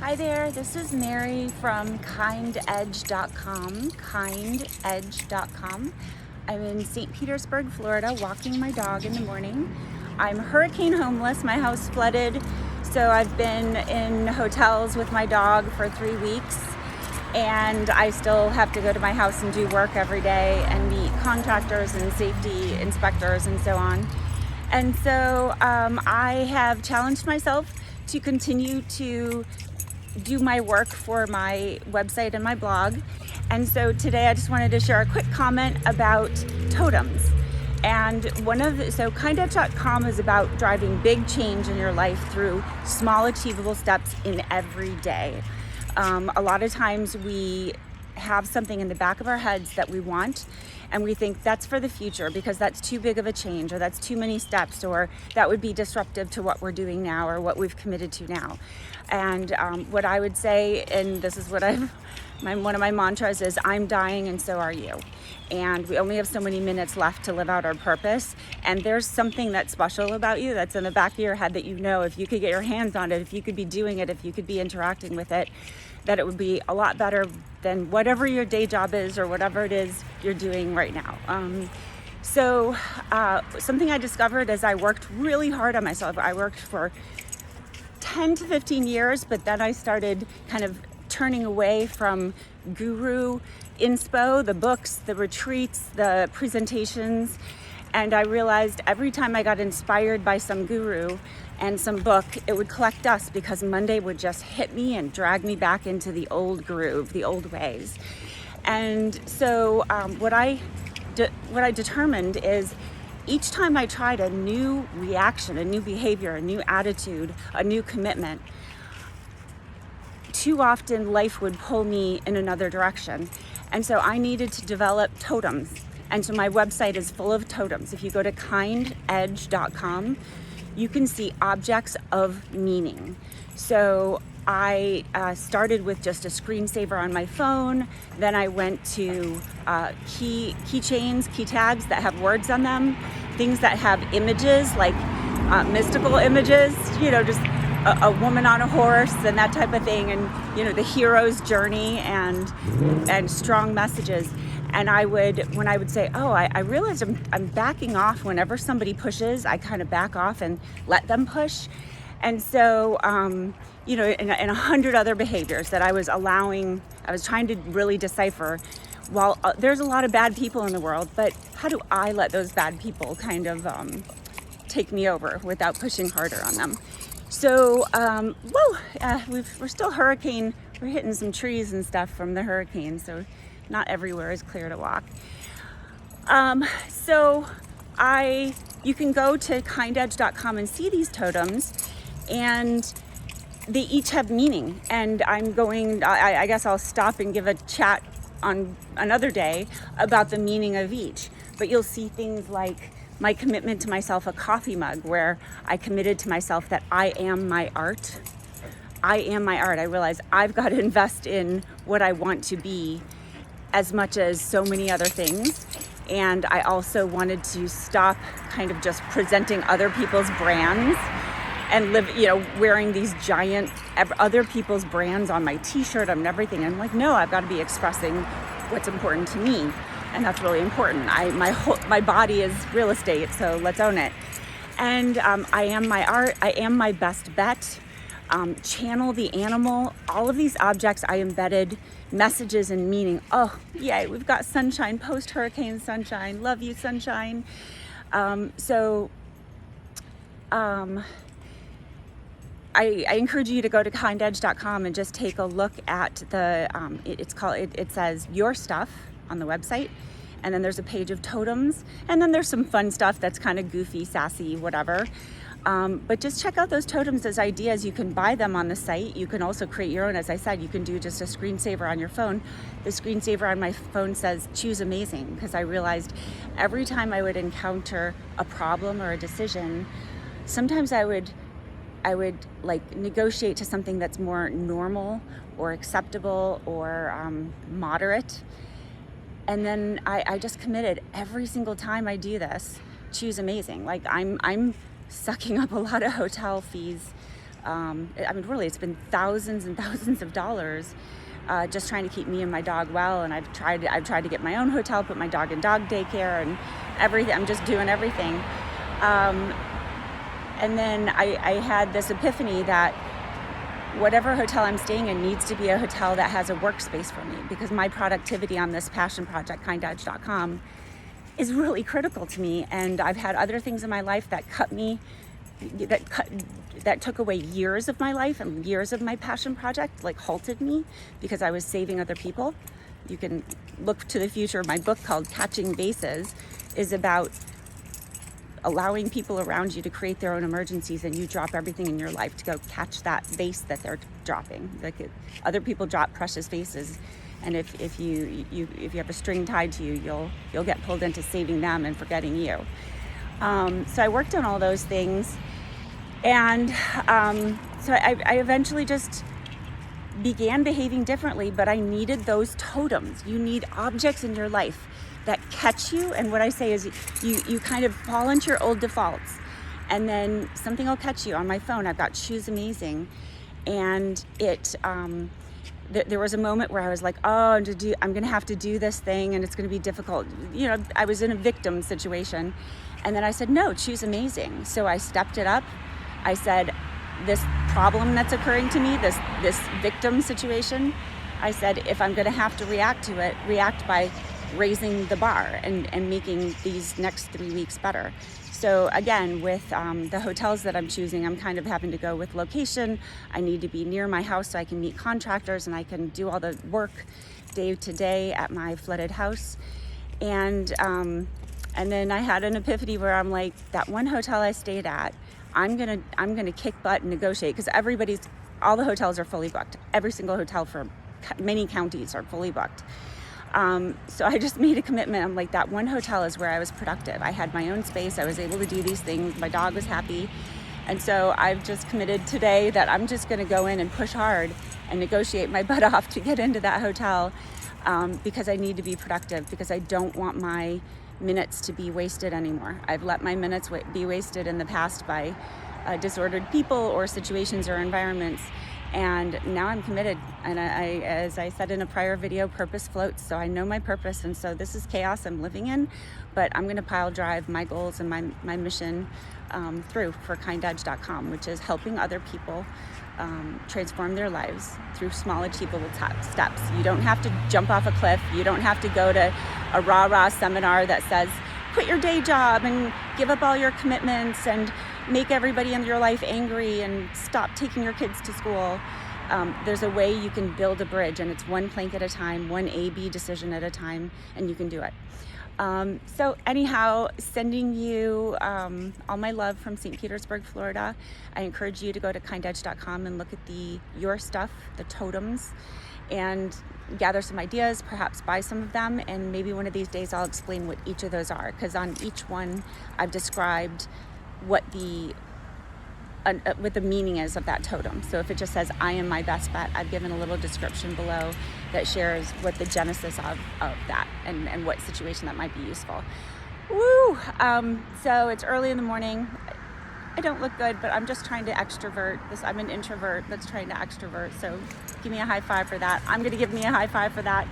Hi there, this is Mary from KindEdge.com, KindEdge.com. I'm in St. Petersburg, Florida, walking my dog in the morning. I'm hurricane homeless, my house flooded, so I've been in hotels with my dog for 3 weeks, and I still have to go to my house and do work every day and meet contractors and safety inspectors and so on. And so I have challenged myself to continue to do my work for my website and my blog. And so today I just wanted to share a quick comment about totems. And so KindEdge.com is about driving big change in your life through small achievable steps in every day. A lot of times we have something in the back of our heads that we want, and we think that's for the future because that's too big of a change, or that's too many steps, or that would be disruptive to what we're doing now or what we've committed to now. And what I would say, and this is what one of my mantras is, I'm dying and so are you. And we only have so many minutes left to live out our purpose. And there's something that's special about you that's in the back of your head that you know if you could get your hands on it, if you could be doing it, if you could be interacting with it, that it would be a lot better than whatever your day job is or whatever it is you're doing right now. So something I discovered as I worked really hard on myself, I worked for 10 to 15 years, but then I started kind of turning away from guru inspo, the books, the retreats, the presentations. And I realized every time I got inspired by some guru and some book, it would collect dust because Monday would just hit me and drag me back into the old groove, the old ways. And so what I determined is each time I tried a new reaction, a new behavior, a new attitude, a new commitment, too often life would pull me in another direction. And so I needed to develop totems. And so my website is full of totems. If you go to KindEdge.com, you can see objects of meaning. So I started with just a screensaver on my phone. Then I went to keychains, key tags that have words on them, things that have images like mystical images, just a woman on a horse and that type of thing, and the hero's journey and strong messages. And when I would say, I realize I'm backing off whenever somebody pushes, I kind of back off and let them push. And so, in 100 other behaviors that I was trying to really decipher, while there's a lot of bad people in the world, but how do I let those bad people kind of take me over without pushing harder on them? So, we're still we're hitting some trees and stuff from the hurricane, so not everywhere is clear to walk. You can go to KindEdge.com and see these totems, and they each have meaning. And I guess I'll stop and give a chat on another day about the meaning of each. But you'll see things like my commitment to myself, a coffee mug, where I committed to myself that I am my art. I am my art. I realize I've got to invest in what I want to be as much as so many other things. And I also wanted to stop kind of just presenting other people's brands and wearing these giant other people's brands on my t-shirt and everything. I'm like, no, I've got to be expressing what's important to me. And that's really important. My body is real estate, so let's own it. And I am my art. I am my best bet. Channel the animal. All of these objects, I embedded messages and meaning. Oh, yay, we've got sunshine, post-hurricane sunshine. Love you, sunshine. I encourage you to go to KindEdge.com and just take a look at it says Your Stuff on the website. And then there's a page of totems. And then there's some fun stuff that's kind of goofy, sassy, whatever. But just check out those totems as ideas. You can buy them on the site. You can also create your own. As I said, you can do just a screensaver on your phone. The screensaver on my phone says, choose amazing, because I realized every time I would encounter a problem or a decision, sometimes I would negotiate to something that's more normal or acceptable or moderate. And then I just committed every single time I do this, choose amazing. Like I'm sucking up a lot of hotel fees I mean, really, it's been thousands and thousands of dollars just trying to keep me and my dog well. And I've tried to get my own hotel, put my dog in dog daycare and everything. I'm just doing everything. And then I had this epiphany that whatever hotel I'm staying in needs to be a hotel that has a workspace for me, because my productivity on this passion project, KindEdge.com, is really critical to me. And I've had other things in my life that that took away years of my life and years of my passion project, like halted me because I was saving other people. You can look to the future. My book called Catching Vases is about allowing people around you to create their own emergencies, and you drop everything in your life to go catch that vase that they're dropping. Like other people drop precious vases, and if you have a string tied to you, you'll get pulled into saving them and forgetting you. So I worked on all those things, and so I eventually just began behaving differently, but I needed those totems. You need objects in your life that catch you, and what I say is you kind of fall into your old defaults, and then something will catch you. On my phone, I've got Choose Amazing, and there was a moment where I was like, oh, I'm gonna have to do this thing, and it's gonna be difficult. You know, I was in a victim situation, and then I said, no, Choose Amazing. So I stepped it up. I said, this problem that's occurring to me, this victim situation, I said, if I'm gonna have to react to it, react by raising the bar and making these next 3 weeks better. So again, with the hotels that I'm choosing, I'm kind of having to go with location. I need to be near my house so I can meet contractors and I can do all the work day to day at my flooded house. And then I had an epiphany where I'm like, that one hotel I stayed at, I'm gonna kick butt and negotiate, because all the hotels are fully booked. Every single hotel for many counties are fully booked. So I just made a commitment. I'm like, that one hotel is where I was productive. I had my own space. I was able to do these things. My dog was happy. And so I've just committed today that I'm just going to go in and push hard and negotiate my butt off to get into that hotel, because I need to be productive, because I don't want my minutes to be wasted anymore. I've let my minutes be wasted in the past by disordered people or situations or environments. And now I'm committed, and I, as I said in a prior video, purpose floats. So I know my purpose, and so this is chaos I'm living in, but I'm going to pile drive my goals and my mission through for KindEdge.com, which is helping other people transform their lives through small, achievable steps. You don't have to jump off a cliff. You don't have to go to a rah-rah seminar that says, quit your day job and give up all your commitments and make everybody in your life angry and stop taking your kids to school. There's a way you can build a bridge, and it's one plank at a time, one A-B decision at a time, and you can do it. So anyhow, sending you all my love from St. Petersburg, Florida. I encourage you to go to KindEdge.com and look at your stuff, the totems, and gather some ideas, perhaps buy some of them, and maybe one of these days I'll explain what each of those are, because on each one I've described what the meaning is of that totem. So if it just says, I am my best bet, I've given a little description below that shares what the genesis of that and what situation that might be useful. Woo! So it's early in the morning. I don't look good, but I'm just trying to extrovert. I'm an introvert that's trying to extrovert. So give me a high five for that. I'm going to give me a high five for that.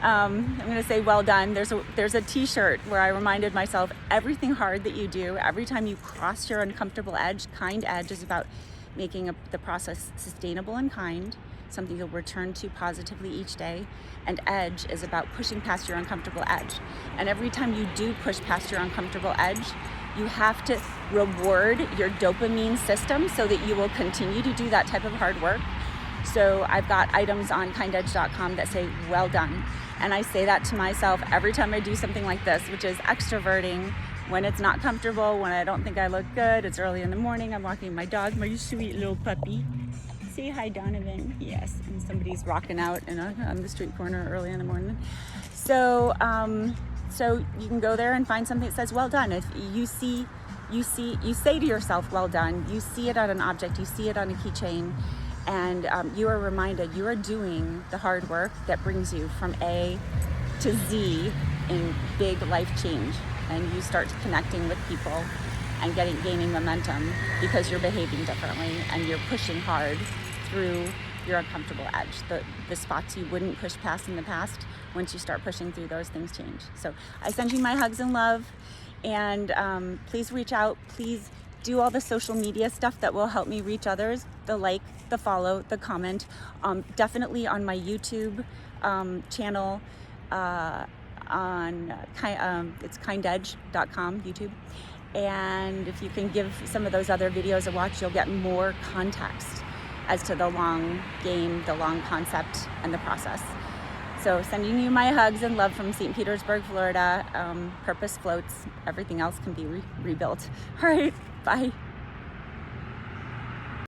I'm going to say, well done. There's a t-shirt where I reminded myself, everything hard that you do, every time you cross your uncomfortable edge, KindEdge is about making the process sustainable and kind, something you'll return to positively each day. And edge is about pushing past your uncomfortable edge. And every time you do push past your uncomfortable edge, you have to reward your dopamine system so that you will continue to do that type of hard work. So I've got items on KindEdge.com that say, well done. And I say that to myself every time I do something like this, which is extroverting when it's not comfortable, when I don't think I look good. It's early in the morning. I'm walking my dog, my sweet little puppy. Say hi, Donovan. Yes, and somebody's rocking out on the street corner early in the morning. So you can go there and find something that says, well done. If you say to yourself, well done, you see it on an object, you see it on a keychain, and you are reminded you are doing the hard work that brings you from A to Z in big life change. And you start connecting with people and gaining momentum because you're behaving differently and you're pushing hard through your uncomfortable edge. The spots you wouldn't push past in the past, once you start pushing through those, things change. So I send you my hugs and love, and please reach out. Please do all the social media stuff that will help me reach others. The like, the follow, the comment. Definitely on my YouTube channel, it's KindEdge.com, YouTube. And if you can give some of those other videos a watch, you'll get more context as to the long game, the long concept, and the process. So sending you my hugs and love from St. Petersburg, Florida. Purpose floats. Everything else can be rebuilt. All right, bye.